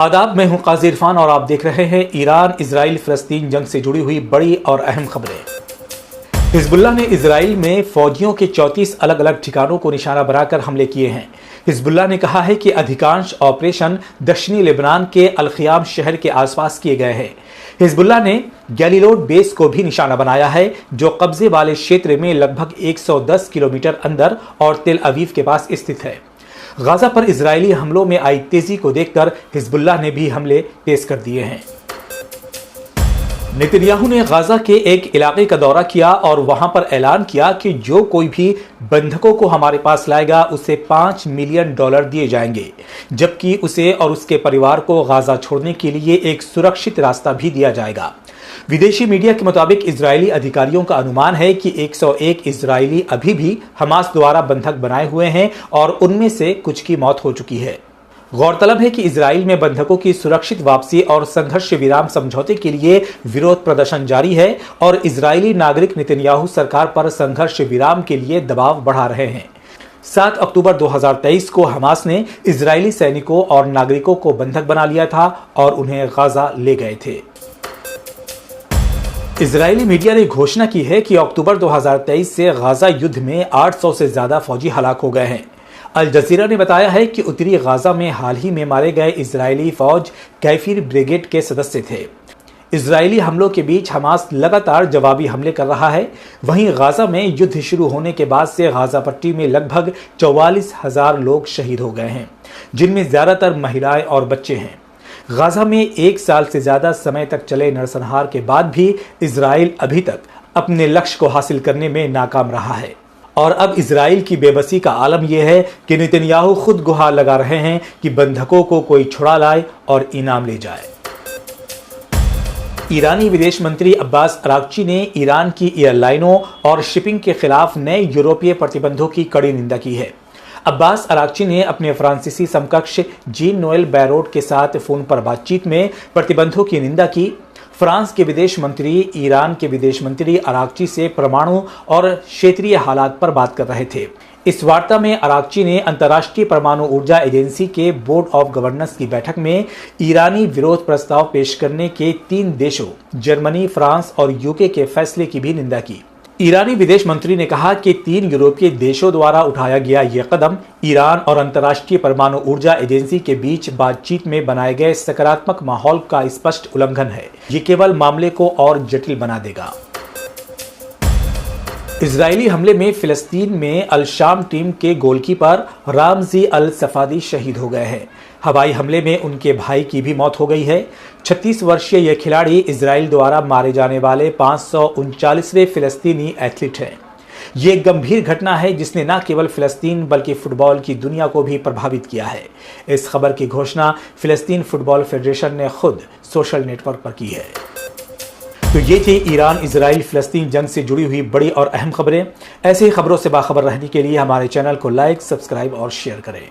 आदाब, मैं हूं काजी इरफान और आप देख रहे हैं ईरान इजराइल फ़लस्तीन जंग से जुड़ी हुई बड़ी और अहम खबरें। हिजबुल्लाह ने इजराइल में फौजियों के 34 अलग अलग ठिकानों को निशाना बनाकर हमले किए हैं। हिजबुल्लाह ने कहा है कि अधिकांश ऑपरेशन दक्षिणी लेबनान के अल-ख़ियाम शहर के आसपास किए गए हैं। हिजबुल्लाह ने गैलिलोड बेस को भी निशाना बनाया है, जो कब्जे वाले क्षेत्र में लगभग 110 किलोमीटर अंदर और तेल अवीव के पास स्थित है। गाजा पर इजरायली हमलों में आई तेजी को देखकर हिजबुल्लाह ने भी हमले तेज कर दिए हैं। नेतन्याहू ने गाजा के एक इलाके का दौरा किया और वहां पर ऐलान किया कि जो कोई भी बंधकों को हमारे पास लाएगा उसे $5 मिलियन दिए जाएंगे, जबकि उसे और उसके परिवार को गाजा छोड़ने के लिए एक सुरक्षित रास्ता भी दिया जाएगा। विदेशी मीडिया के मुताबिक इजरायली अधिकारियों का अनुमान है कि 101 इजरायली अभी भी हमास द्वारा बंधक बनाए हुए हैं और उनमें से कुछ की मौत हो चुकी है। गौरतलब है कि इजराइल में बंधकों की सुरक्षित वापसी और संघर्ष विराम समझौते के लिए विरोध प्रदर्शन जारी है और इजरायली नागरिक नेतन्याहू सरकार पर संघर्ष विराम के लिए दबाव बढ़ा रहे हैं। 7 अक्टूबर 2023 को हमास ने इजरायली सैनिकों और नागरिकों को बंधक बना लिया था और उन्हें गाजा ले गए थे। इजरायली मीडिया ने घोषणा की है कि अक्टूबर 2023 से गाजा युद्ध में 800 से ज्यादा फौजी हलाक हो गए हैं। अल जजीरा ने बताया है कि उत्तरी गाजा में हाल ही में मारे गए इजरायली फौज कैफिर ब्रिगेड के सदस्य थे। इजरायली हमलों के बीच हमास लगातार जवाबी हमले कर रहा है। वहीं गाजा में युद्ध शुरू होने के बाद से गाजा पट्टी में लगभग 44,000 लोग शहीद हो गए हैं, जिनमें ज्यादातर महिलाएं और बच्चे हैं। गाजा में 1 साल से ज्यादा समय तक चले नरसंहार के बाद भी इजराइल अभी तक अपने लक्ष्य को हासिल करने में नाकाम रहा है और अब इजराइल की बेबसी का आलम यह है कि नेतन्याहू खुद गुहार लगा रहे हैं कि बंधकों को कोई छुड़ा लाए और इनाम ले जाए। ईरानी विदेश मंत्री अब्बास अरागची ने ईरान की एयरलाइनों और शिपिंग के खिलाफ नए यूरोपीय प्रतिबंधों की कड़ी निंदा की है। अब्बास अरागची ने अपने फ्रांसीसी समकक्ष जीन नोएल बैरोट के साथ फोन पर बातचीत में प्रतिबंधों की निंदा की। फ्रांस के विदेश मंत्री ईरान के विदेश मंत्री अरागची से परमाणु और क्षेत्रीय हालात पर बात कर रहे थे। इस वार्ता में अरागची ने अंतर्राष्ट्रीय परमाणु ऊर्जा एजेंसी के बोर्ड ऑफ गवर्नर्स की बैठक में ईरानी विरोध प्रस्ताव पेश करने के 3 देशों जर्मनी, फ्रांस और यूके के फैसले की भी निंदा की। ईरानी विदेश मंत्री ने कहा कि 3 यूरोपीय देशों द्वारा उठाया गया यह कदम ईरान और अंतर्राष्ट्रीय परमाणु ऊर्जा एजेंसी के बीच बातचीत में बनाए गए सकारात्मक माहौल का स्पष्ट उल्लंघन है। ये केवल मामले को और जटिल बना देगा। इजरायली हमले में फिलिस्तीन में अल शाम टीम के गोलकीपर रामजी अल सफादी शहीद हो गए हैं। हवाई हमले में उनके भाई की भी मौत हो गई है। 36 वर्षीय यह खिलाड़ी इजराइल द्वारा मारे जाने वाले 539वें फिलिस्तीनी एथलीट हैं। ये एक गंभीर घटना है जिसने न केवल फिलिस्तीन बल्कि फुटबॉल की दुनिया को भी प्रभावित किया है। इस खबर की घोषणा फिलिस्तीन फुटबॉल फेडरेशन ने खुद सोशल नेटवर्क पर की है। तो ये थी ईरान इजराइल फ़लस्तीन जंग से जुड़ी हुई बड़ी और अहम खबरें। ऐसी ही खबरों से बाखबर रहने के लिए हमारे चैनल को लाइक, सब्सक्राइब और शेयर करें।